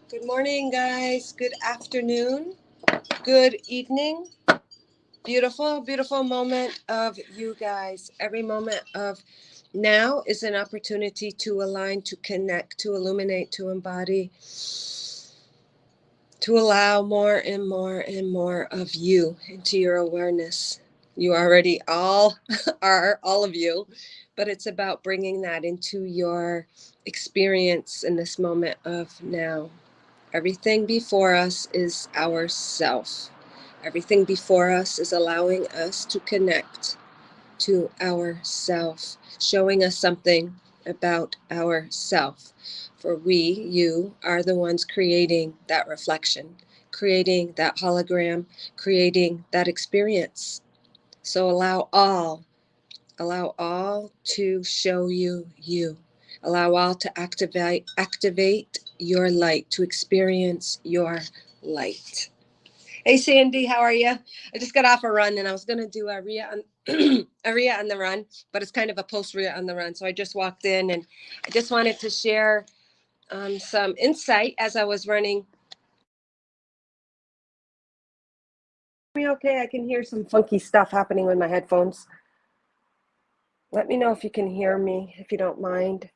Good morning, guys. Good afternoon. Good evening. Beautiful, beautiful moment of you guys. Every moment of now is an opportunity to align, to connect, to illuminate, to embody, to allow more and more and more of you into your awareness. You already all are, all of you, but it's about bringing that into your experience in this moment of now. Everything before us is ourself. Everything before us is allowing us to connect to ourself, showing us something about ourself. For we, you, are the ones creating that reflection, creating that hologram, creating that experience. So allow all to show you you. Allow all to activate your light, to experience your light. Hey Sandy, how are you? I just got off a run and I was gonna do a Ria on a Ria on the run, but it's kind of a post Ria on the run. So I just walked in and I just wanted to share some insight as I was running. Me okay? I can hear some funky stuff happening with my headphones. Let me know if you can hear me, if you don't mind.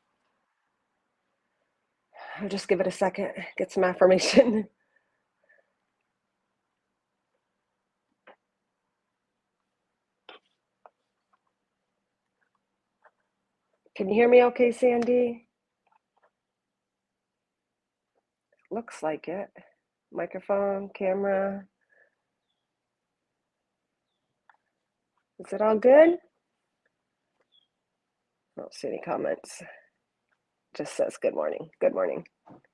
I'll just give it a second, get some affirmation. Can you hear me okay, Sandy? Looks like it. Microphone, camera. Is it all good? I don't see any comments. Just says good morning, good morning.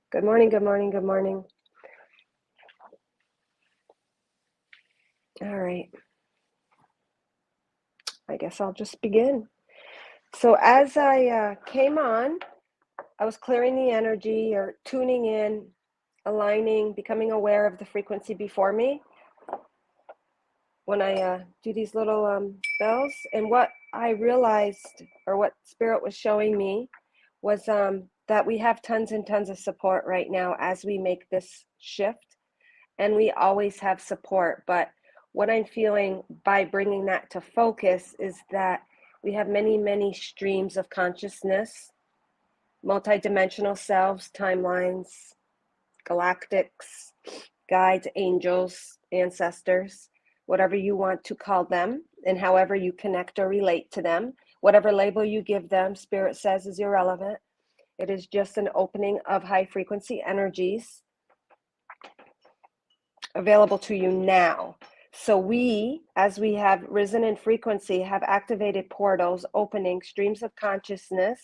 Good morning, good morning, good morning. All right. I guess I'll just begin. So as I came on, I was clearing the energy or tuning in, aligning, becoming aware of the frequency before me when I do these little bells. And what I realized, or what Spirit was showing me, was that we have tons and tons of support right now as we make this shift. And we always have support. But what I'm feeling by bringing that to focus is that we have many, many streams of consciousness, multidimensional selves, timelines, galactics, guides, angels, ancestors, whatever you want to call them, and however you connect or relate to them. Whatever label you give them, Spirit says is irrelevant. It is just an opening of high frequency energies available to you now. So we, as we have risen in frequency, have activated portals, opening streams of consciousness,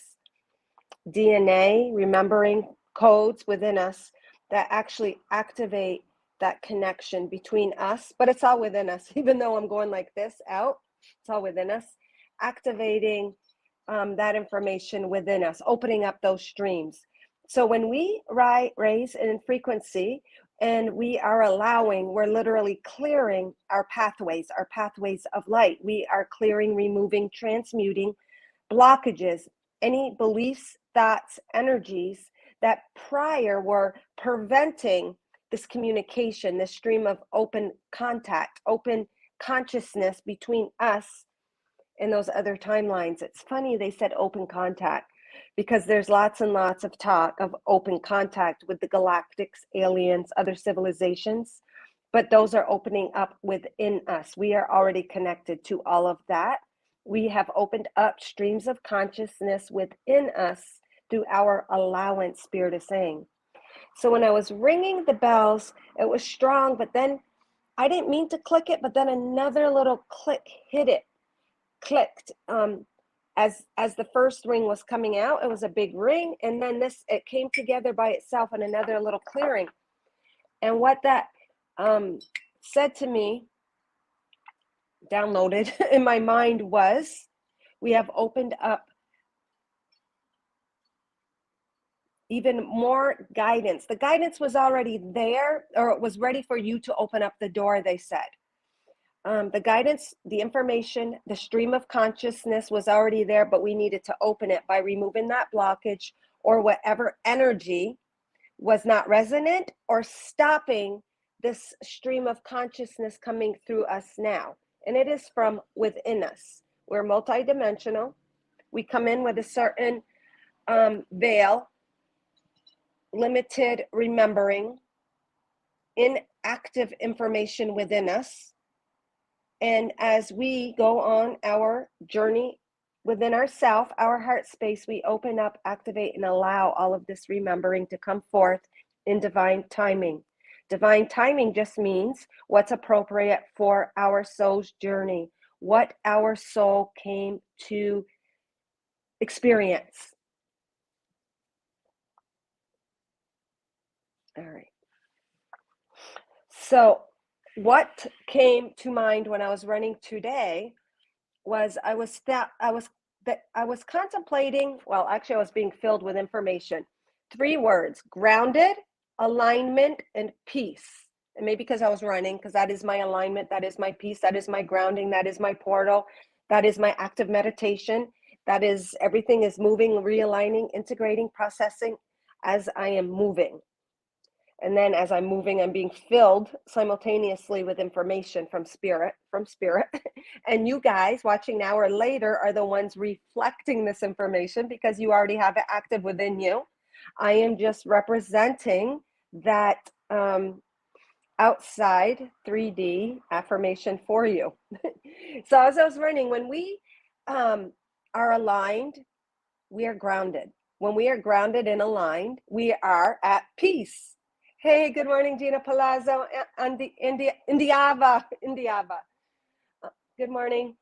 DNA, remembering codes within us that actually activate that connection between us. But it's all within us. Even though I'm going like this out, it's all within us, activating that information within us, opening up those streams. So when we raise in frequency and we are allowing, we're literally clearing our pathways of light. We are clearing, removing, transmuting blockages, any beliefs, thoughts, energies that prior were preventing this communication, this stream of open contact, open consciousness between us and those other timelines. It's funny they said open contact because there's lots and lots of talk of open contact with the galactics, aliens, other civilizations, but those are opening up within us. We are already connected to all of that. We have opened up streams of consciousness within us through our allowance, Spirit is saying. So when I was ringing the bells, it was strong, but then I didn't mean to click it, but then another little click hit it, clicked. As the first ring was coming out, it was a big ring, and then it came together by itself in another little clearing. And what that said to me, downloaded in my mind, was we have opened up even more guidance. The guidance was already there, or it was ready for you to open up the door, they said. The guidance, the information, the stream of consciousness was already there, but we needed to open it by removing that blockage or whatever energy was not resonant or stopping this stream of consciousness coming through us now. And it is from within us. We're multidimensional. We come in with a certain veil, limited remembering, inactive information within us. And as we go on our journey within ourself, our heart space, we open up, activate, and allow all of this remembering to come forth in divine timing. Divine timing just means what's appropriate for our soul's journey, what our soul came to experience. All right. So what came to mind when I was running today was I was contemplating, well, actually I was being filled with information. 3 words: grounded, alignment, and peace. And maybe because I was running, because that is my alignment, that is my peace, that is my grounding, that is my portal, that is my active meditation. That is, everything is moving, realigning, integrating, processing as I am moving. And then as I'm moving, I'm being filled simultaneously with information from spirit. And you guys watching now or later are the ones reflecting this information because you already have it active within you. I am just representing that outside 3D affirmation for you. So as I was running, when we are aligned, we are grounded. When we are grounded and aligned, we are at peace. Hey, good morning, Gina Palazzo, and Indiava. Good morning.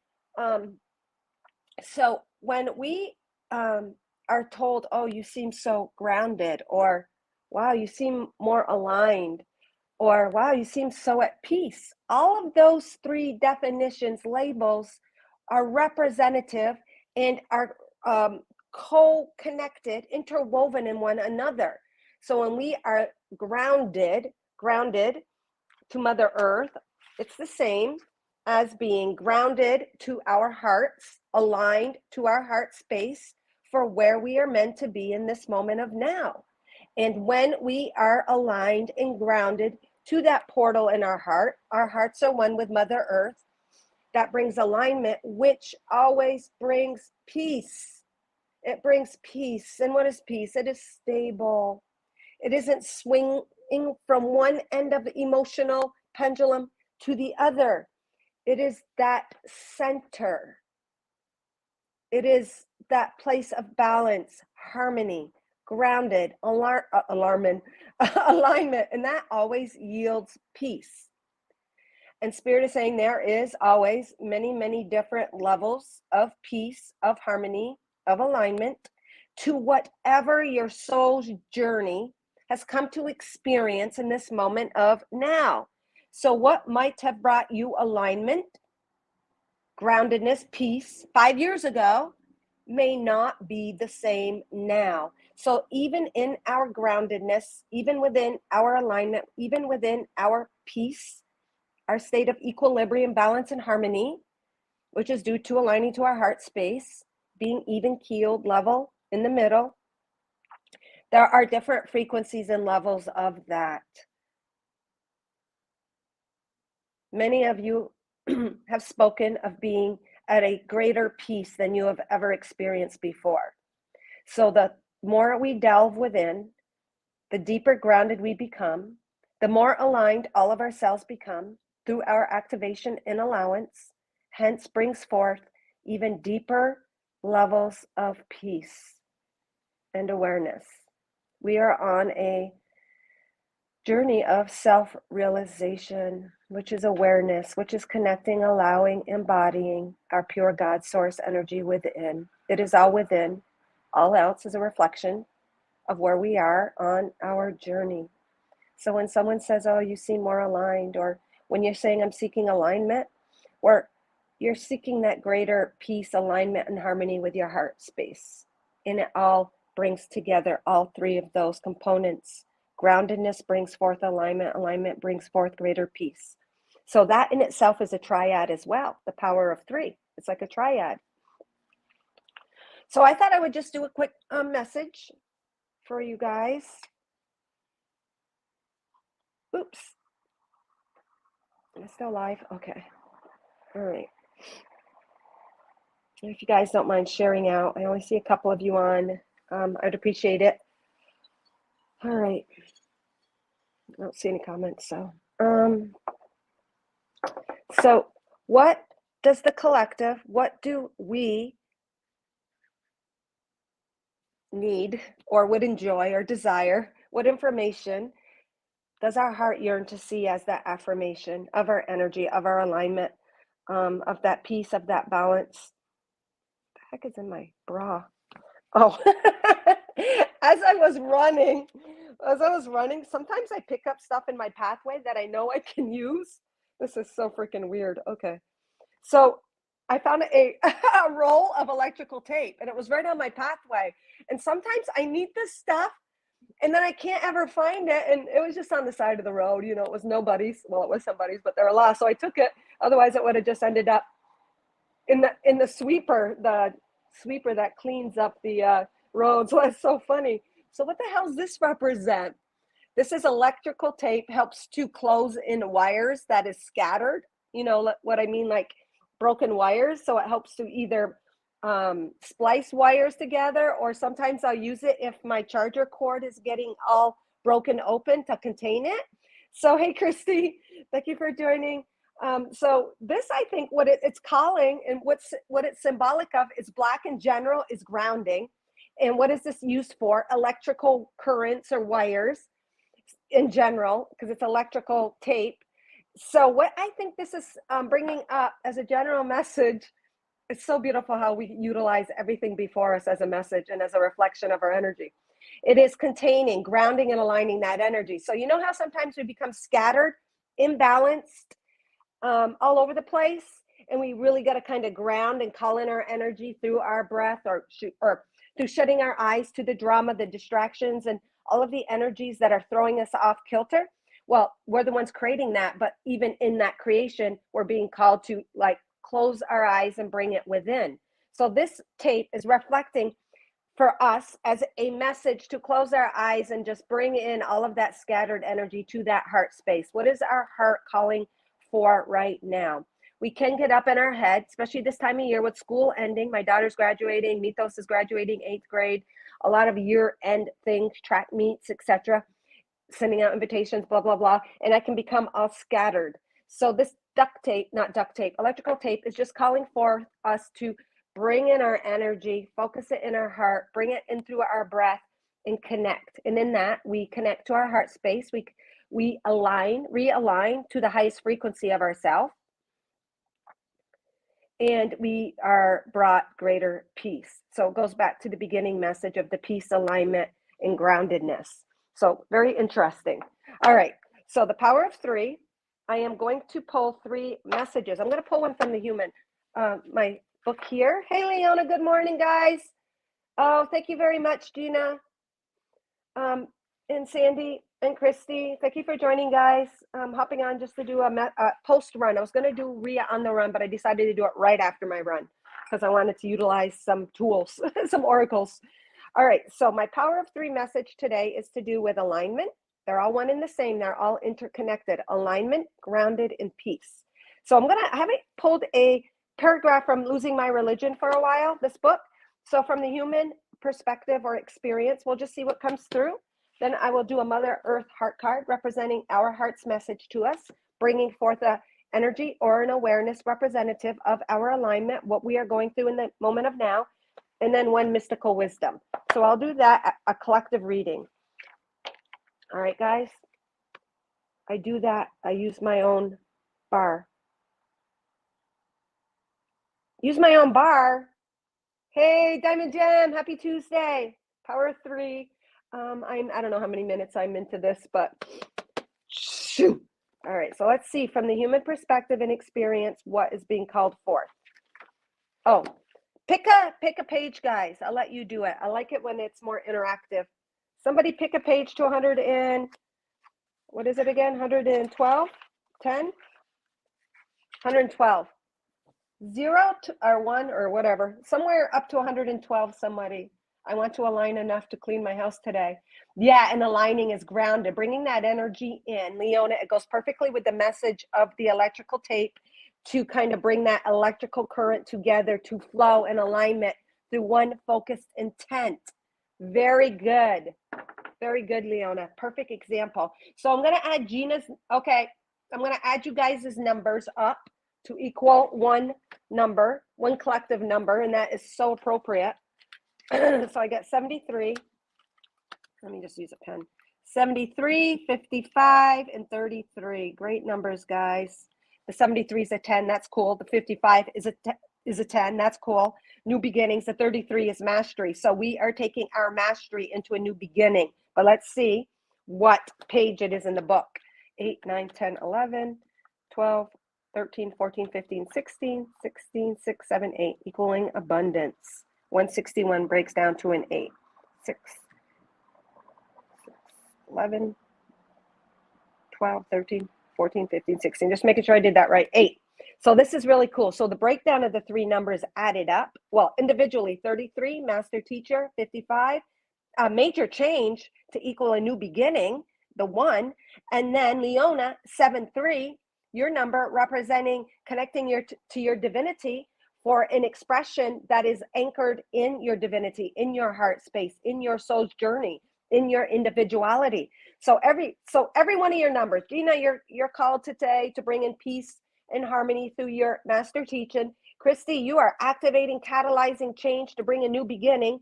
So when we are told, oh, you seem so grounded, or wow, you seem more aligned, or wow, you seem so at peace, all of those 3 definitions, labels, are representative and are co-connected, interwoven in one another. So when we are grounded to Mother Earth, it's the same as being grounded to our hearts, aligned to our heart space for where we are meant to be in this moment of now. And when we are aligned and grounded to that portal in our hearts are one with Mother Earth. That brings alignment, which always brings peace. It brings peace. And what is peace? It is stable. It isn't swinging from one end of the emotional pendulum to the other. It is that center. It is that place of balance, harmony, grounded, alignment, and that always yields peace. And Spirit is saying there is always many, many different levels of peace, of harmony, of alignment to whatever your soul's journey has come to experience in this moment of now. So what might have brought you alignment, groundedness, peace 5 years ago may not be the same now. So even in our groundedness, even within our alignment, even within our peace, our state of equilibrium, balance, and harmony, which is due to aligning to our heart space, being even keeled, level, in the middle, there are different frequencies and levels of that. Many of you have spoken of being at a greater peace than you have ever experienced before. So the more we delve within, the deeper grounded we become, the more aligned all of our cells become through our activation and allowance, hence brings forth even deeper levels of peace and awareness. We are on a journey of self-realization, which is awareness, which is connecting, allowing, embodying our pure God source energy within. It is all within. All else is a reflection of where we are on our journey. So when someone says, oh, you seem more aligned, or when you're saying I'm seeking alignment, or you're seeking that greater peace, alignment, and harmony with your heart space. And it all brings together all 3 of those components. Groundedness brings forth alignment. Alignment brings forth greater peace. So that in itself is a triad as well, the power of 3. It's like a triad. So I thought I would just do a quick message for you guys. Oops. Am I still live? Okay. All right. If you guys don't mind sharing out, I only see a couple of you on. I'd appreciate it. All right. I don't see any comments, so what does the collective, what do we need or would enjoy or desire? What information does our heart yearn to see as that affirmation of our energy, of our alignment, of that peace, of that balance? What the heck is in my bra? Oh, as I was running, sometimes I pick up stuff in my pathway that I know I can use. This is so freaking weird. Okay. So I found a, a roll of electrical tape and it was right on my pathway. And sometimes I need this stuff and then I can't ever find it. And it was just on the side of the road. You know, it was nobody's. Well, it was somebody's, but there were lost. So I took it. Otherwise, it would have just ended up in the sweeper, that cleans up the roads. So it's so funny. So what the hell does this represent? This is electrical tape, helps to close in wires that is scattered. You know what I mean, like broken wires. So it helps to either splice wires together, or sometimes I'll use it if my charger cord is getting all broken open to contain it. So hey, Christy, thank you for joining. So this, I think, what it's calling and what it's symbolic of is black in general is grounding. And what is this used for? Electrical currents or wires in general, because it's electrical tape. So what I think this is bringing up as a general message, it's so beautiful how we utilize everything before us as a message and as a reflection of our energy. It is containing, grounding, and aligning that energy. So you know how sometimes we become scattered, imbalanced, all over the place, and we really got to kind of ground and call in our energy through our breath, or through shutting our eyes to the drama, the distractions, and all of the energies that are throwing us off kilter. Well, we're the ones creating that, but even in that creation, we're being called to like close our eyes and bring it within. So this tape is reflecting for us as a message to close our eyes and just bring in all of that scattered energy to that heart space. What is our heart calling for right now? We can get up in our head, especially this time of year with school ending. My daughter's graduating, Mythos is graduating 8th grade, a lot of year-end things, track meets, etc., sending out invitations, blah, blah, blah, and I can become all scattered. So this electrical tape is just calling for us to bring in our energy, focus it in our heart, bring it in through our breath, and connect. And in that, we connect to our heart space. We realign to the highest frequency of ourself, and we are brought greater peace. So it goes back to the beginning message of the peace, alignment, and groundedness. So very interesting. All right. So the power of 3. I am going to pull 3 messages. I'm going to pull one from the human. My book here. Hey, Leona. Good morning, guys. Oh, thank you very much, Gina. And Sandy and Christy, thank you for joining, guys. I'm hopping on just to do a post run. I was going to do RIA on the run, but I decided to do it right after my run because I wanted to utilize some tools, some oracles. All right, so my power of 3 message today is to do with alignment. They're all one and the same. They're all interconnected. Alignment, grounded, and peace. So I haven't pulled a paragraph from Losing My Religion for a while, this book. So from the human perspective or experience, we'll just see what comes through. Then I will do a Mother Earth heart card representing our heart's message to us, bringing forth a energy or an awareness representative of our alignment, what we are going through in the moment of now, and then one mystical wisdom. So I'll do that, a collective reading. All right, guys. I do that. I use my own bar. Use my own bar. Hey, Diamond Gem, happy Tuesday. Power of 3. I don't know how many minutes I'm into this, but shoot. All right, so let's see from the human perspective and experience what is being called forth. Oh, pick a page, guys. I'll let you do it. I like it when it's more interactive. Somebody pick a page to 100 and what is it again? 112, 10, 112. 0 to, or 1 or whatever, somewhere up to 112. Somebody. I want to align enough to clean my house today. Yeah, and aligning is grounded, bringing that energy in. Leona, it goes perfectly with the message of the electrical tape to kind of bring that electrical current together to flow in alignment through one focused intent. Very good. Very good, Leona. Perfect example. So I'm going to add Gina's, okay, I'm going to add you guys' numbers up to equal one number, one collective number, and that is so appropriate. So I got 73. Let me just use a pen. 73, 55, and 33. Great numbers, guys. The 73 is a 10. That's cool. The 55 is a 10. That's cool. New beginnings. The 33 is mastery. So we are taking our mastery into a new beginning. But let's see what page it is in the book. 8, 9, 10, 11, 12, 13, 14, 15, 16, 16, 6, 7, 8, equaling abundance. 161 breaks down to an 8. 6, 11, 12, 13, 14, 15, 16. Just making sure I did that right. 8. So this is really cool. So the breakdown of the three numbers added up. Well, individually, 33, master teacher, 55, a major change to equal a new beginning, the 1. And then Leona, 7-3, your number representing connecting to your divinity for an expression that is anchored in your divinity, in your heart space, in your soul's journey, in your individuality. So every one of your numbers, Gina, you're called today to bring in peace and harmony through your master teaching. Christy, you are activating, catalyzing change to bring a new beginning.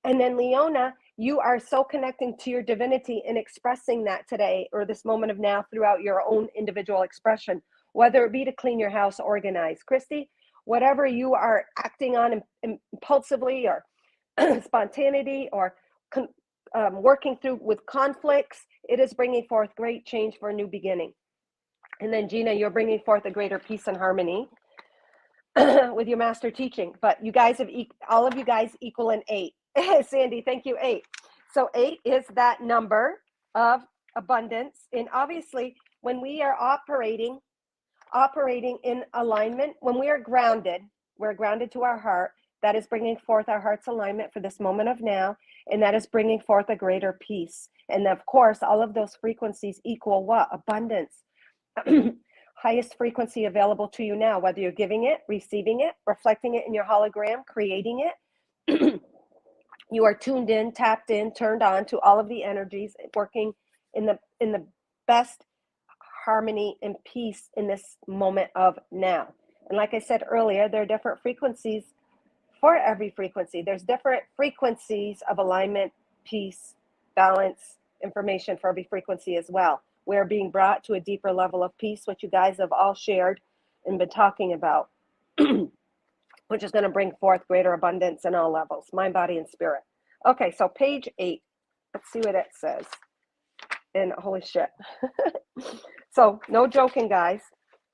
And then Leona, you are so connecting to your divinity and expressing that today or this moment of now throughout your own individual expression, whether it be to clean your house, organize. Christy, whatever you are acting on impulsively or spontaneity or working through with conflicts, it is bringing forth great change for a new beginning. And then Gina, you're bringing forth a greater peace and harmony with your master teaching. But you guys have, all of you guys equal an 8. Sandy, thank you, 8. So 8 is that number of abundance. And obviously, when we are operating in alignment, when we are grounded, we're grounded to our heart. That is bringing forth our heart's alignment for this moment of now. And that is bringing forth a greater peace. And of course, all of those frequencies equal what? Abundance. Highest frequency available to you now, whether you're giving it, receiving it, reflecting it in your hologram, creating it. You are tuned in, tapped in, turned on to all of the energies, working in the best harmony and peace in this moment of now. And like I said earlier, there are different frequencies for every frequency. There's different frequencies of alignment, peace, balance, information for every frequency as well. We're being brought to a deeper level of peace, which you guys have all shared and been talking about, which is going to bring forth greater abundance in all levels, mind, body, and spirit. Okay, so page 8. Let's see what it says. And holy shit. So no joking, guys.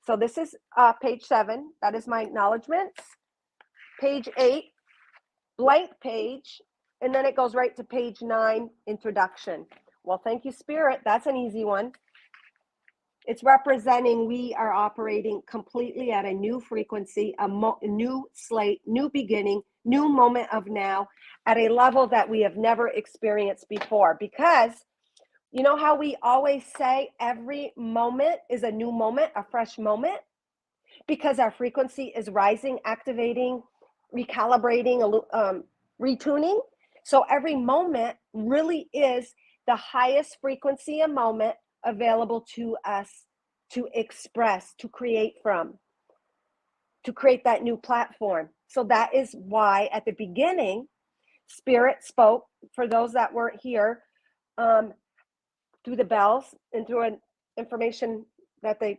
So this is page 7. That is my acknowledgements. Page 8, blank page. And then it goes right to page 9, introduction. Well, thank you, Spirit. That's an easy one. It's representing we are operating completely at a new frequency, a new slate, new beginning, new moment of now at a level that we have never experienced before. Because you know how we always say every moment is a new moment, a fresh moment? Because our frequency is rising, activating, recalibrating, retuning. So every moment really is the highest frequency a moment available to us to express, to create from, to create that new platform. So that is why at the beginning, Spirit spoke for those that weren't here through the bells and through an information that they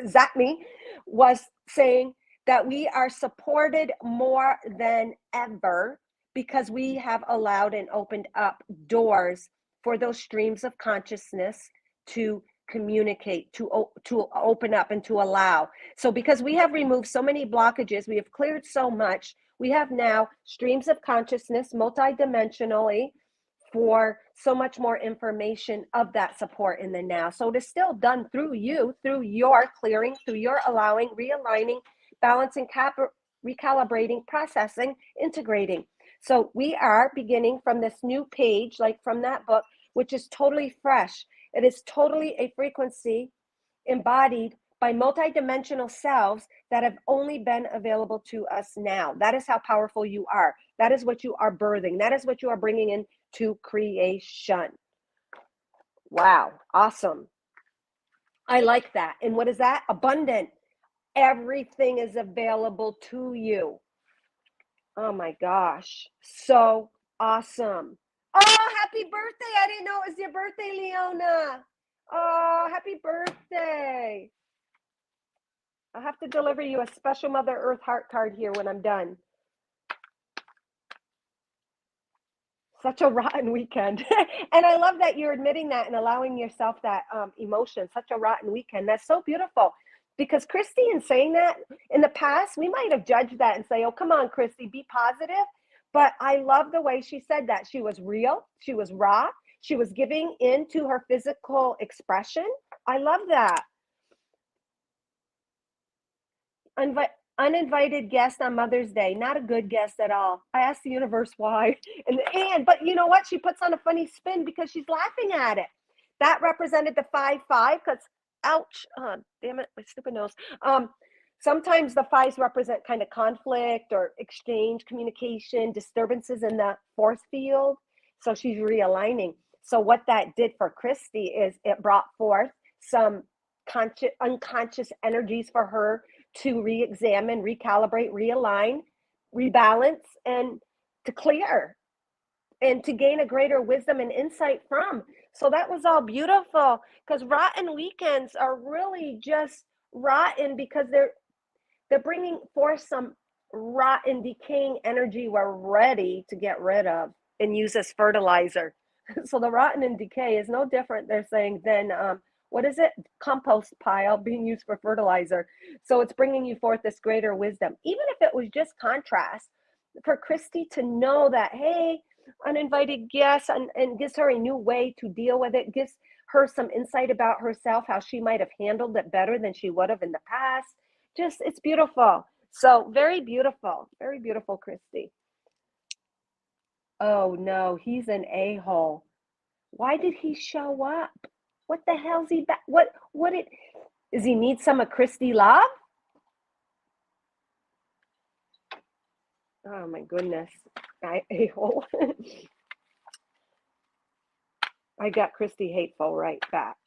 zap me, was saying that we are supported more than ever because we have allowed and opened up doors for those streams of consciousness to communicate, to open up and to allow. So because we have removed so many blockages, we have cleared so much, we have now streams of consciousness multidimensionally for so much more information of that support in the now. So it is still done through you, through your clearing, through your allowing, realigning, balancing, recalibrating, processing, integrating. So we are beginning from this new page, like from that book, which is totally fresh. It is totally a frequency embodied by multidimensional selves that have only been available to us now. That is how powerful you are. That is what you are birthing. That is what you are bringing into creation. Wow, awesome. I like that. And what is that? Abundant. Everything is available to you. Oh my gosh. So awesome. Oh, happy birthday. I didn't know it was your birthday, Leona. Oh, happy birthday. I'll have to deliver you a special Mother Earth heart card here when I'm done. Such a rotten weekend. And I love that you're admitting that and allowing yourself that emotion. Such a rotten weekend. That's so beautiful. Because Christy, in saying that, in the past, we might have judged that and say, oh, come on, Christy, be positive. But I love the way she said that. She was real. She was raw. She was giving into her physical expression. I love that. Uninvited guest on Mother's Day. Not a good guest at all. I asked the universe why. But you know what? She puts on a funny spin because she's laughing at it. That represented the 5-5 because, ouch, damn it, my stupid nose. Sometimes the fives represent kind of conflict or exchange, communication, disturbances in the force field. So she's realigning. So what that did for Christy is it brought forth some unconscious energies for her to re-examine, recalibrate, realign, rebalance, and to clear and to gain a greater wisdom and insight from. So that was all beautiful because rotten weekends are really just rotten because they're bringing forth some rotten, decaying energy we're ready to get rid of and use as fertilizer. So the rotten and decay is no different, they're saying, than what is it? Compost pile being used for fertilizer. So it's bringing you forth this greater wisdom. Even if it was just contrast, for Christy to know that, hey, uninvited guests, and gives her a new way to deal with it, gives her some insight about herself, how she might have handled it better than she would have in the past. Just, it's beautiful. So very beautiful, Christy. Oh no, he's an a-hole. Why did he show up? What the hell's he back? Does he need some of Christy love? Oh my goodness. A-hole. I got Christy hateful right back.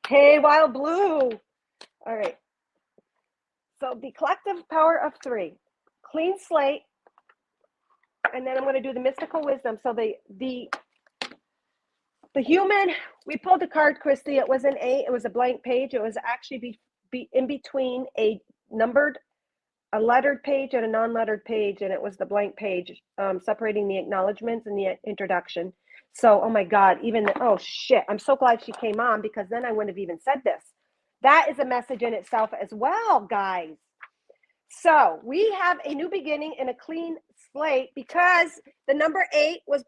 Hey, Wild Blue. All right. So the collective power of 3, clean slate, and then I'm going to do the mystical wisdom. So the human, we pulled a card, Christy. It was an 8. It was a blank page. It was actually be in between a lettered page and a non-lettered page, and it was the blank page, separating the acknowledgments and the introduction. So, oh my God, oh shit, I'm so glad she came on because then I wouldn't have even said this. That is a message in itself as well, guys. So we have a new beginning and a clean slate because the number 8 was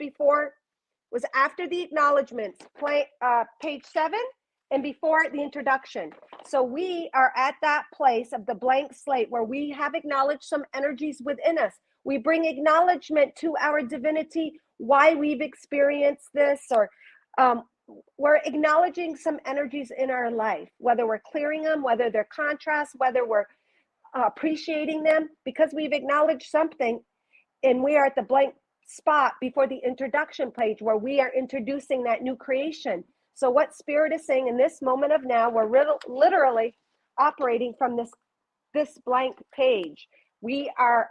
after the acknowledgments, page 7, and before the introduction. So we are at that place of the blank slate where we have acknowledged some energies within us. We bring acknowledgement to our divinity, why we've experienced this, or we're acknowledging some energies in our life, whether we're clearing them, whether they're contrast, whether we're appreciating them, because we've acknowledged something, and we are at the blank spot before the introduction page where we are introducing that new creation. So what Spirit is saying in this moment of now, we're literally operating from this blank page. We are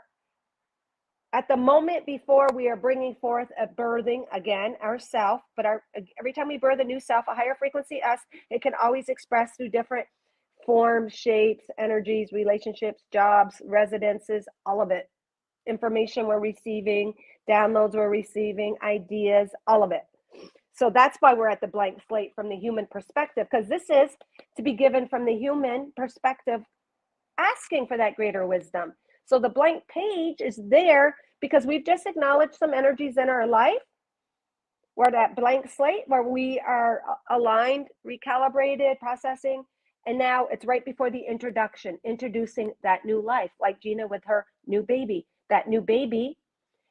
at the moment before we are bringing forth a birthing, again, ourself, but every time we birth a new self, a higher frequency us, it can always express through different forms, shapes, energies, relationships, jobs, residences, all of it. Information we're receiving, downloads we're receiving, ideas, all of it. So that's why we're at the blank slate from the human perspective, because this is to be given from the human perspective, asking for that greater wisdom. So the blank page is there because we've just acknowledged some energies in our life. We're at that blank slate where we are aligned, recalibrated, processing, And now it's right before the introduction, introducing that new life, like Gina with her new baby. That new baby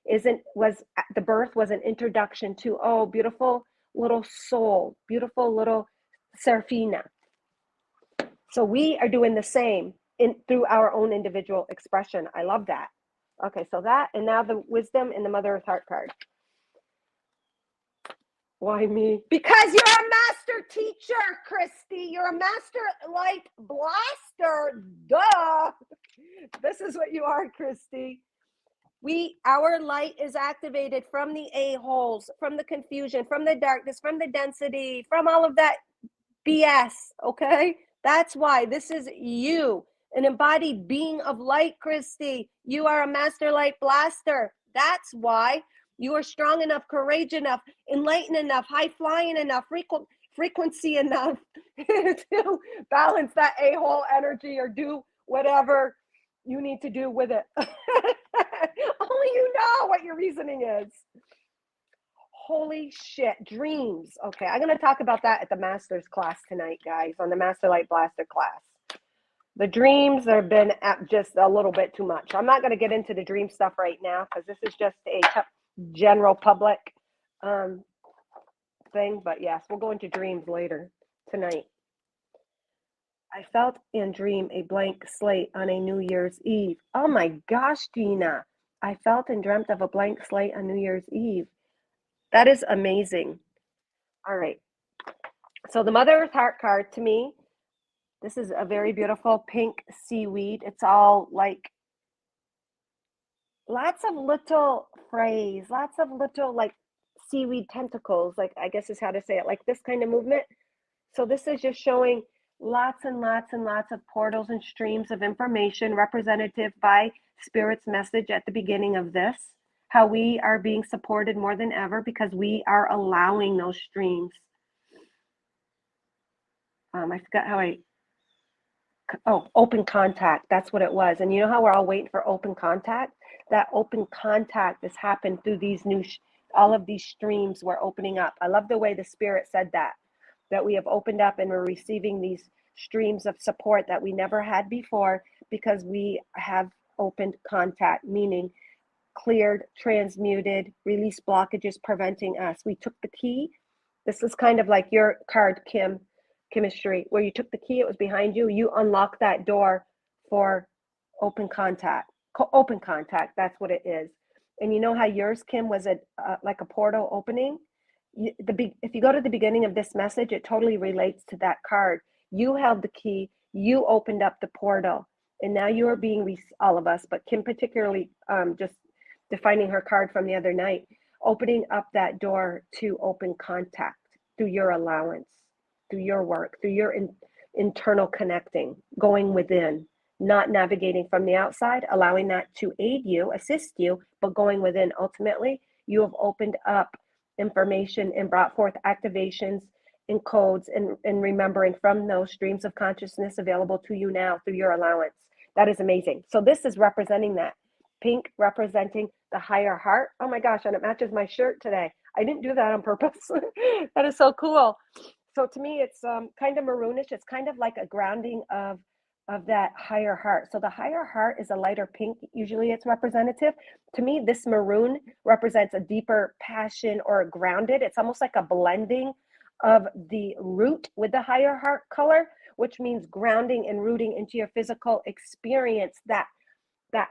was the birth was an introduction to, oh, beautiful little soul, beautiful little Serafina. So we are doing the same through our own individual expression. I love that. Okay, so that, and now the wisdom in the Mother Earth Heart card. Why me? Because you're a master teacher, Christy. You're a master light blaster. Duh. This is what you are, Christy. Our light is activated from the a-holes, from the confusion, from the darkness, from the density, from all of that BS, okay? That's why this is you, an embodied being of light, Christy. You are a master light blaster. That's why you are strong enough, courageous enough, enlightened enough, high flying enough, frequency enough to balance that a-hole energy or do whatever you need to do with it. Only you know what your reasoning is. Holy shit, dreams. Okay, I'm going to talk about that at the master's class tonight, guys, on the Master Light Blaster class. The dreams have been just a little bit too much. I'm not going to get into the dream stuff right now because this is just a general public thing. But yes, we'll go into dreams later tonight. I felt and dreamed a blank slate on a New Year's Eve. Oh my gosh, Gina. I felt and dreamt of a blank slate on New Year's Eve. That is amazing. All right. So the Mother Earth Heart card, to me, this is a very beautiful pink seaweed. It's all like lots of little phrase, lots of little like seaweed tentacles, like I guess is how to say it, like this kind of movement. So this is just showing lots and lots and lots of portals and streams of information representative by Spirit's message at the beginning of this, how we are being supported more than ever because we are allowing those streams. I forgot how open contact, that's what it was. And you know how we're all waiting for open contact? That open contact has happened through these all of these streams we're opening up. I love the way the Spirit said that we have opened up and we're receiving these streams of support that we never had before because we have opened contact, meaning cleared, transmuted, released blockages preventing us. We took the key. This is kind of like your card, Kim, chemistry, where you took the key, it was behind you, you unlocked that door for open contact. Open contact, that's what it is. And you know how yours, Kim, was like a portal opening? If you go to the beginning of this message, it totally relates to that card. You held the key, you opened up the portal, and now you are being, all of us, but Kim particularly, just defining her card from the other night, opening up that door to open contact through your allowance, through your work, through your internal connecting, going within, not navigating from the outside, allowing that to aid you, assist you, but going within. Ultimately, you have opened up information and brought forth activations and codes and remembering from those streams of consciousness available to you now through your allowance. That is amazing. So this is representing that. Pink representing the higher heart. Oh my gosh, and it matches my shirt today. I didn't do that on purpose. That is so cool. So to me, it's kind of maroonish. It's kind of like a grounding of that higher heart. So the higher heart is a lighter pink. Usually it's representative. To me, this maroon represents a deeper passion or grounded. It's almost like a blending of the root with the higher heart color, which means grounding and rooting into your physical experience, that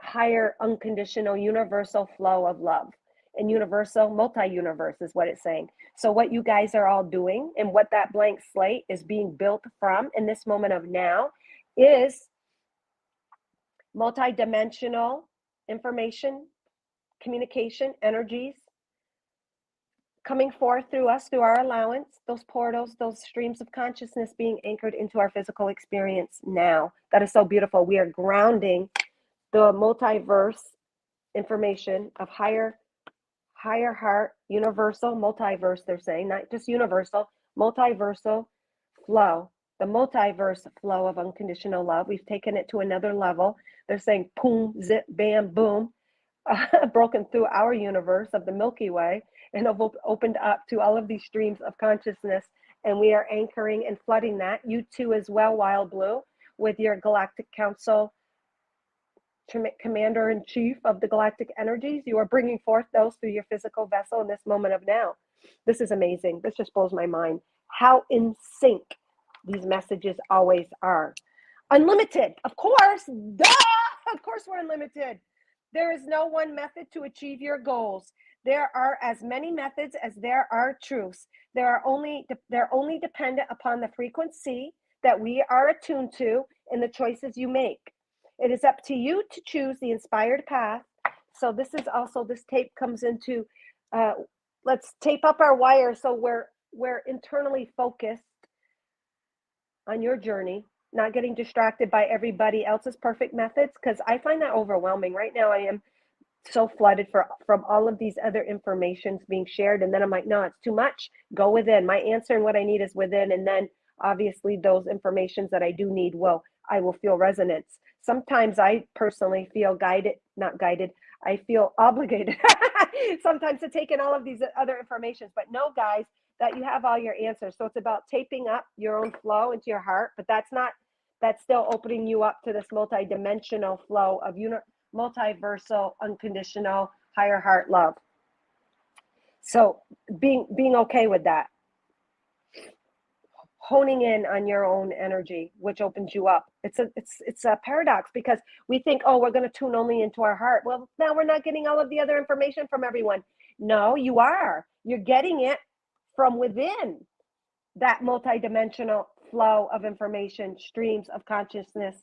higher unconditional universal flow of love. And universal, multi-universe is what it's saying. So what you guys are all doing and what that blank slate is being built from in this moment of now is multi-dimensional information, communication, energies coming forth through us, through our allowance, those portals, those streams of consciousness being anchored into our physical experience now. That is so beautiful. We are grounding the multiverse information of higher heart, universal, multiverse, they're saying, not just universal, multiversal flow, the multiverse flow of unconditional love. We've taken it to another level. They're saying boom, zip, bam, boom, broken through our universe of the Milky Way and have opened up to all of these streams of consciousness and we are anchoring and flooding that. You too as well, Wild Blue, with your Galactic Council Commander-in-Chief of the Galactic Energies. You are bringing forth those through your physical vessel in this moment of now. This is amazing. This just blows my mind. How in sync these messages always are. Unlimited, of course. Duh! Of course we're unlimited. There is no one method to achieve your goals. There are as many methods as there are truths. They're only dependent upon the frequency that we are attuned to and the choices you make. It is up to you to choose the inspired path. So this tape comes into, let's tape up our wires so we're internally focused on your journey, not getting distracted by everybody else's perfect methods, because I find that overwhelming. Right now I am so flooded from all of these other informations being shared, and then I'm like, no, it's too much. Go within. My answer and what I need is within, and then obviously those informations that I do need I will feel resonance. Sometimes I personally feel not guided, I feel obligated sometimes to take in all of these other informations, but know, guys, that you have all your answers. So it's about taping up your own flow into your heart, but that's still opening you up to this multi-dimensional flow of multiversal, unconditional, higher heart love. So being okay with that. Honing in on your own energy, which opens you up. It's a paradox, because we think, oh, we're going to tune only into our heart. Well, now we're not getting all of the other information from everyone. No, you are. You're getting it from within that multidimensional flow of information, streams of consciousness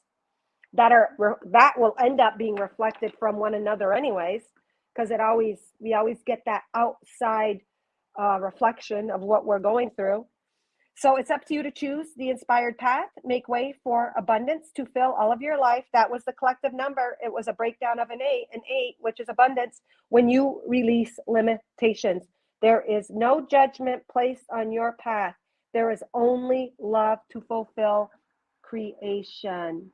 that will end up being reflected from one another anyways, because we always get that outside reflection of what we're going through. So it's up to you to choose the inspired path, make way for abundance to fill all of your life. That was the collective number. It was a breakdown of an eight, which is abundance, when you release limitations. There is no judgment placed on your path. There is only love to fulfill creation.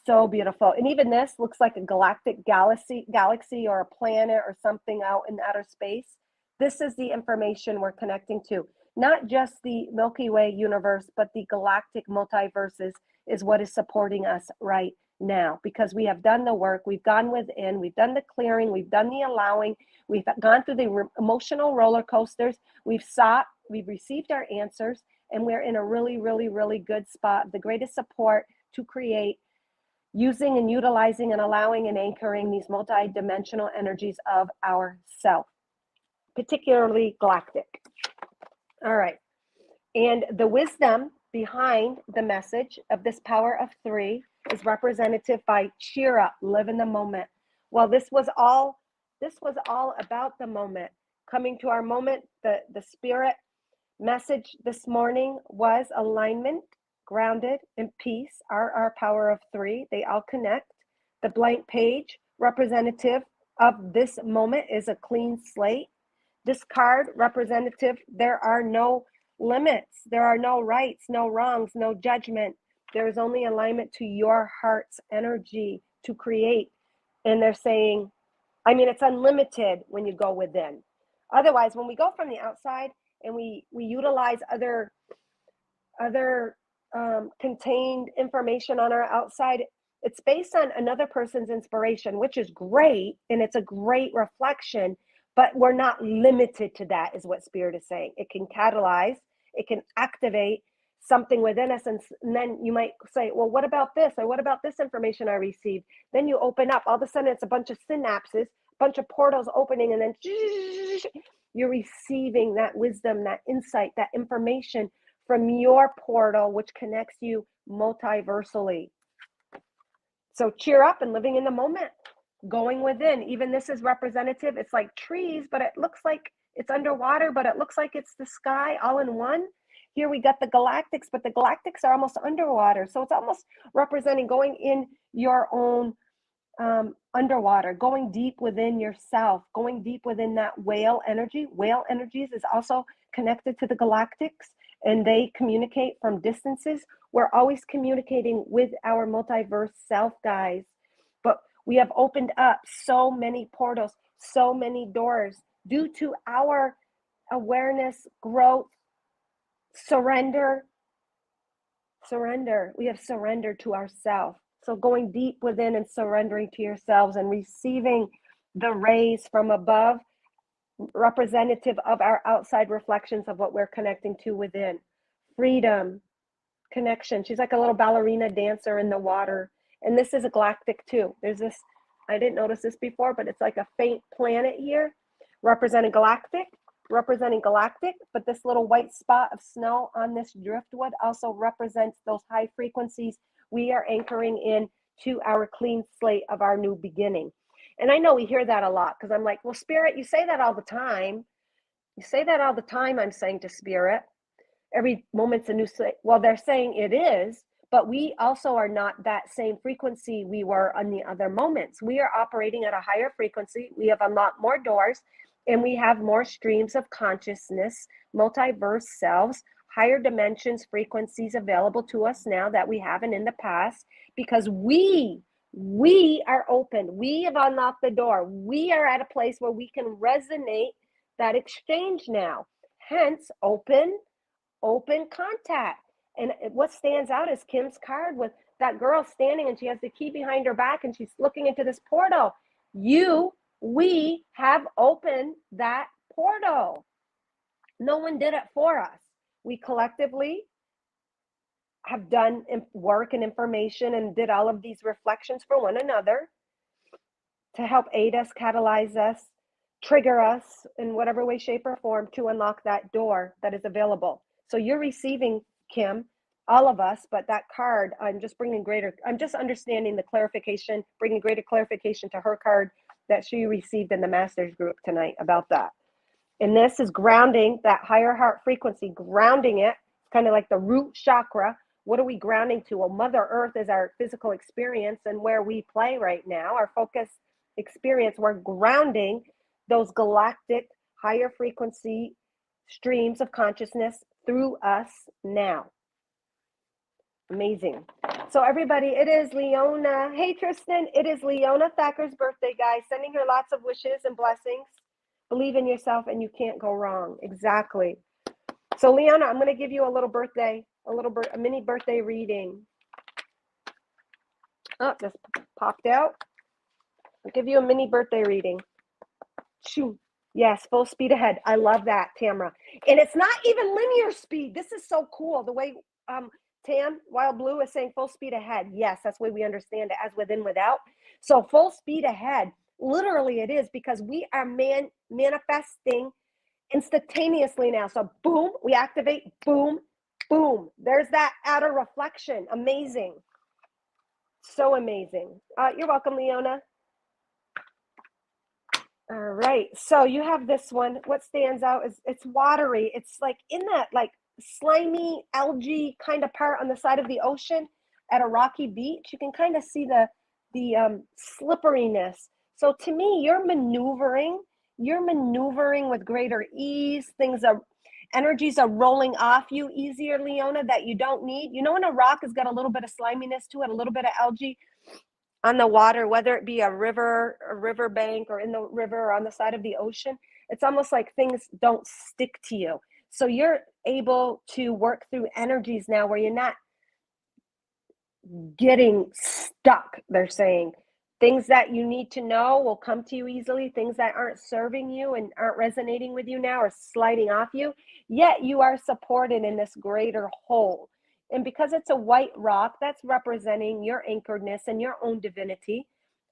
So beautiful. And even this looks like a galactic galaxy or a planet or something out in outer space. This is the information we're connecting to. Not just the Milky Way universe, but the galactic multiverses is what is supporting us right now, because we have done the work. We've gone within, we've done the clearing, we've done the allowing, we've gone through the emotional roller coasters, we've received our answers, and we're in a really, really, really good spot. The greatest support to create, using and utilizing and allowing and anchoring these multi-dimensional energies of ourself, particularly galactic. All right. And the wisdom behind the message of this power of three is represented by cheer up, live in the moment. Well, this was all about the moment. Coming to our moment, the spirit message this morning was alignment, grounded, and peace are our power of three. They all connect. The blank page representative of this moment is a clean slate. This card representative, there are no limits. There are no rights, no wrongs, no judgment. There is only alignment to your heart's energy to create. And they're saying, it's unlimited when you go within. Otherwise, when we go from the outside and we utilize other contained information on our outside, it's based on another person's inspiration, which is great. And it's a great reflection. But we're not limited to that, is what Spirit is saying. It can catalyze, it can activate something within us. And then you might say, well, what about this? Or what about this information I received? Then you open up. All of a sudden, it's a bunch of synapses, a bunch of portals opening, and then you're receiving that wisdom, that insight, that information from your portal, which connects you multiversally. So cheer up and living in the moment. Going within. Even this is representative. It's like trees, but it looks like it's underwater, but it looks like it's the sky all in one. Here we got the galactics, but the galactics are almost underwater. So it's almost representing going in your own underwater, going deep within yourself, going deep within that whale energy. Whale energies is also connected to the galactics, and they communicate from distances. We're always communicating with our multiverse self, guys. But we have opened up so many portals, so many doors due to our awareness, growth, Surrender, surrender. We have surrendered to ourselves. So going deep within and surrendering to yourselves and receiving the rays from above, representative of our outside reflections of what we're connecting to within. Freedom, connection. She's like a little ballerina dancer in the water. And this is a galactic too. There's this, I didn't notice this before, but it's like a faint planet here representing galactic, but this little white spot of snow on this driftwood also represents those high frequencies we are anchoring in to our clean slate of our new beginning. And I know we hear that a lot because I'm like, well, Spirit, you say that all the time. You say that all the time, I'm saying to Spirit. Every moment's a new slate. Well, they're saying it is, but we also are not that same frequency we were on the other moments. We are operating at a higher frequency. We have unlocked more doors, and we have more streams of consciousness, multiverse selves, higher dimensions, frequencies available to us now that we haven't in the past, because we are open. We have unlocked the door. We are at a place where we can resonate that exchange now. Hence, open contact. And what stands out is Kim's card with that girl standing and she has the key behind her back and she's looking into this portal. We have opened that portal. No one did it for us. We collectively have done work and information and did all of these reflections for one another to help aid us, catalyze us, trigger us in whatever way, shape, or form to unlock that door that is available. So you're receiving, Kim, all of us, but that card, I'm just understanding the clarification, bringing greater clarification to her card that she received in the Masters group tonight about that. And this is grounding that higher heart frequency, grounding it, kind of like the root chakra. What are we grounding to? Well, Mother Earth is our physical experience and where we play right now, our focus experience. We're grounding those galactic higher frequency streams of consciousness through us now. Amazing. So everybody, it is Leona. Hey, Tristan, it is Leona Thacker's birthday, guys. Sending her lots of wishes and blessings. Believe in yourself and you can't go wrong. Exactly. So Leona, I'm going to give you a mini birthday reading. Oh, just popped out. I'll give you a mini birthday reading. Shoo. Yes, full speed ahead. I love that, Tamara. And it's not even linear speed. This is so cool. The way Tam, Wild Blue is saying full speed ahead. Yes, that's the way we understand it, as within, without. So full speed ahead, literally it is, because we are manifesting instantaneously now. So boom, we activate, boom, boom. There's that outer reflection. Amazing. So amazing. You're welcome, Leona. All right. So you have this one. What stands out is it's watery. It's like in that like slimy algae kind of part on the side of the ocean at a rocky beach. You can kind of see the slipperiness. So to me, you're maneuvering with greater ease. Energies are rolling off you easier, Leona, that you don't need. You know, when a rock has got a little bit of sliminess to it, a little bit of algae on the water, whether it be a river bank or in the river or on the side of the ocean, it's almost like things don't stick to you. So you're able to work through energies now where you're not getting stuck. They're saying things that you need to know will come to you easily. Things that aren't serving you and aren't resonating with you now are sliding off you, yet you are supported in this greater whole. And because it's a white rock, that's representing your anchoredness and your own divinity.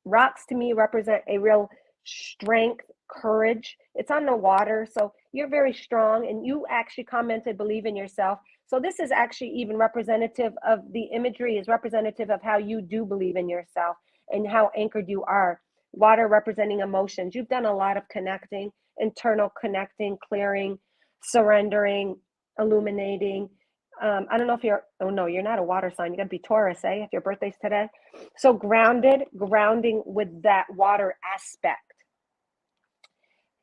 Rocks to me represent a real strength, courage. It's on the water, so you're very strong, and you actually commented, believe in yourself. So this is actually even representative of the imagery, is representative of how you do believe in yourself and how anchored you are. Water representing emotions. You've done a lot of connecting, internal connecting, clearing, surrendering, illuminating. I don't know if you're not a water sign. You got to be Taurus, if your birthday's today. So grounding with that water aspect.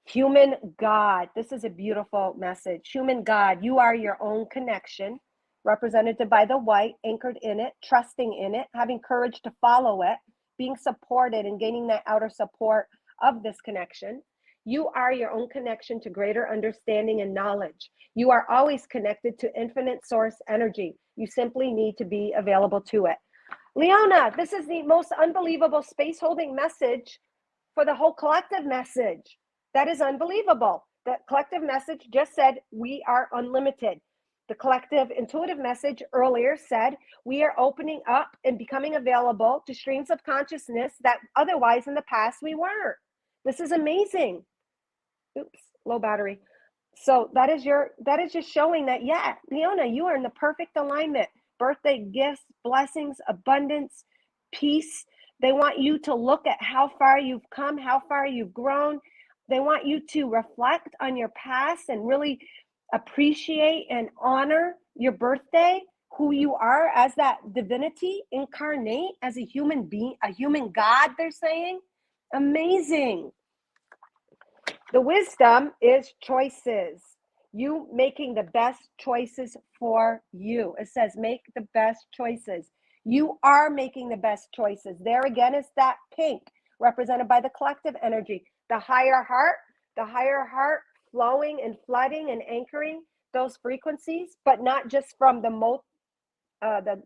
Human God. This is a beautiful message. Human God, you are your own connection, represented by the white, anchored in it, trusting in it, having courage to follow it, being supported and gaining that outer support of this connection. You are your own connection to greater understanding and knowledge. You are always connected to infinite source energy. You simply need to be available to it. Leona, this is the most unbelievable space holding message for the whole collective message. That is unbelievable. The collective message just said we are unlimited. The collective intuitive message earlier said we are opening up and becoming available to streams of consciousness that otherwise in the past we weren't. This is amazing. Oops, low battery. So that is just showing that, yeah, Leona, you are in the perfect alignment. Birthday gifts, blessings, abundance, peace. They want you to look at how far you've come, how far you've grown. They want you to reflect on your past and really appreciate and honor your birthday, who you are as that divinity, incarnate as a human being, a human God, they're saying. Amazing. The wisdom is choices. You making the best choices for you. It says make the best choices. You are making the best choices. There again is that pink represented by the collective energy. The higher heart flowing and flooding and anchoring those frequencies, but not just from the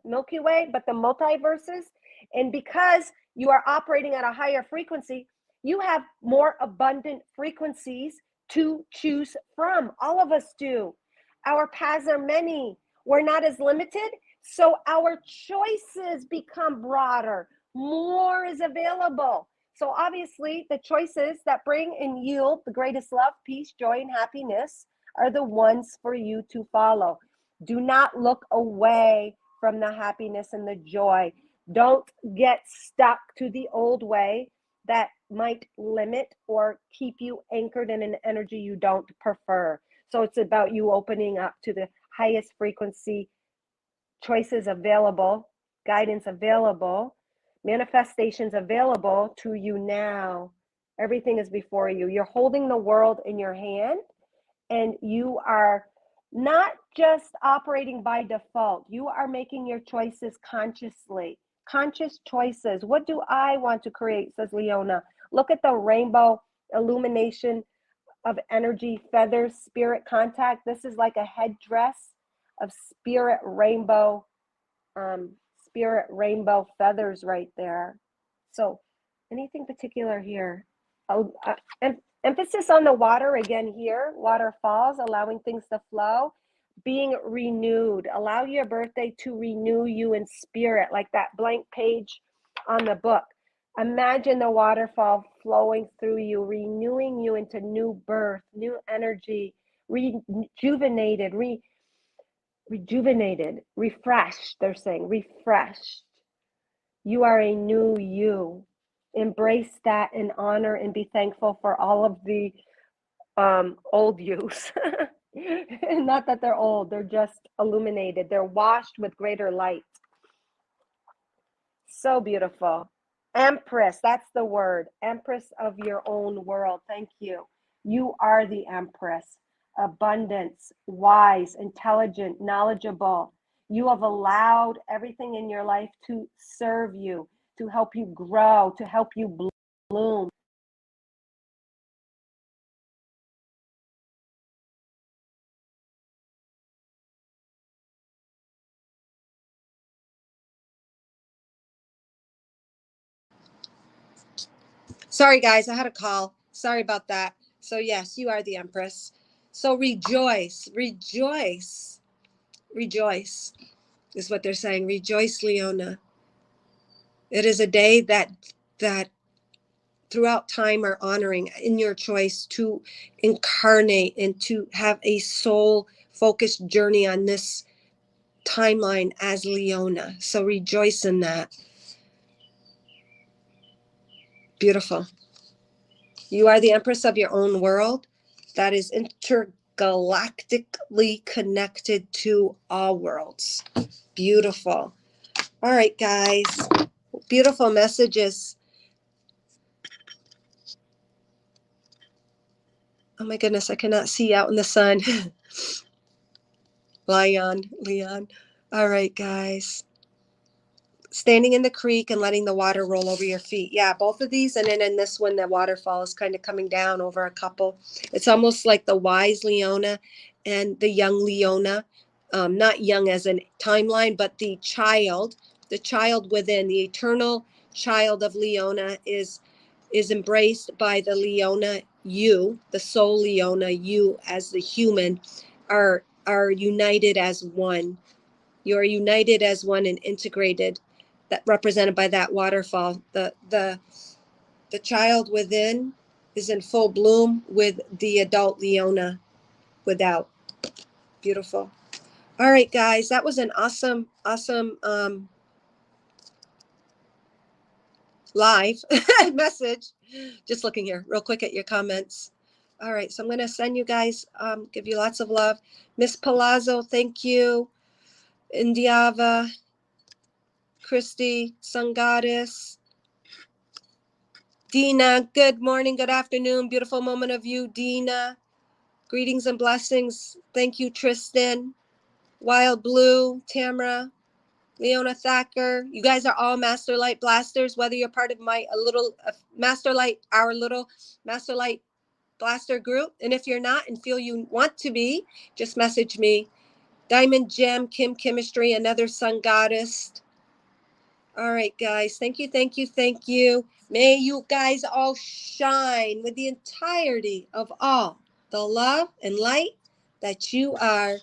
Milky Way, but the multiverses. And because you are operating at a higher frequency, you have more abundant frequencies to choose from. All of us do. Our paths are many. We're not as limited. So our choices become broader. More is available. So obviously, the choices that bring and yield the greatest love, peace, joy, and happiness are the ones for you to follow. Do not look away from the happiness and the joy. Don't get stuck to the old way that might limit or keep you anchored in an energy you don't prefer. So it's about you opening up to the highest frequency, choices available, guidance available, manifestations available to you now. Everything is before you. You're holding the world in your hand, and you are not just operating by default. You are making your choices consciously. Conscious choices. What do I want to create, says Leona. Look at the rainbow illumination of energy, feathers, spirit contact. This is like a headdress of spirit rainbow feathers right there. So anything particular here? Emphasis on the water again here. Waterfalls, allowing things to flow. Being renewed. Allow your birthday to renew you in spirit, like that blank page on the book. Imagine the waterfall flowing through you, renewing you into new birth, new energy, rejuvenated, refreshed. They're saying refreshed. You are a new you. Embrace that and honor and be thankful for all of the old yous. Not that they're old, they're just illuminated. They're washed with greater light. So beautiful. Empress, that's the word. Empress of your own world. Thank you. You are the Empress. Abundance, wise, intelligent, knowledgeable. You have allowed everything in your life to serve you, to help you grow, to help you bloom. Sorry, guys, I had a call. Sorry about that. So, yes, you are the Empress. So, rejoice, rejoice, rejoice is what they're saying. Rejoice, Leona. It is a day that throughout time are honoring in your choice to incarnate and to have a soul focused journey on this timeline as Leona. So rejoice in that. Beautiful. You are the Empress of your own world that is intergalactically connected to all worlds. Beautiful. All right, guys. Beautiful messages. Oh my goodness, I cannot see out in the sun. Leon. All right, guys. standing in the creek and letting the water roll over your feet. Yeah, both of these. And then in this one, the waterfall is kind of coming down over a couple. It's almost like the wise Leona and the young Leona. Not young as in timeline, but the child within, the eternal child of Leona is embraced by the Leona. You, the soul Leona, you as the human, are united as one. You are united as one and integrated, that represented by that waterfall. The child within is in full bloom with the adult Leona without. Beautiful. All right, guys, that was an awesome live message. Just looking here real quick at your comments. All right, so I'm going to send you guys, give you lots of love. Miss Palazzo, thank you. Indiava, Christy, Sun Goddess, Dina, good morning, good afternoon. Beautiful moment of you, Dina. Greetings and blessings. Thank you, Tristan. Wild Blue, Tamara, Leona Thacker. You guys are all Master Light Blasters, whether you're part of my our little Master Light Blaster group. And if you're not and feel you want to be, just message me. Diamond Gem, Kim Chemistry, another Sun Goddess. All right, guys. Thank you, thank you, thank you. May you guys all shine with the entirety of all the love and light that you are.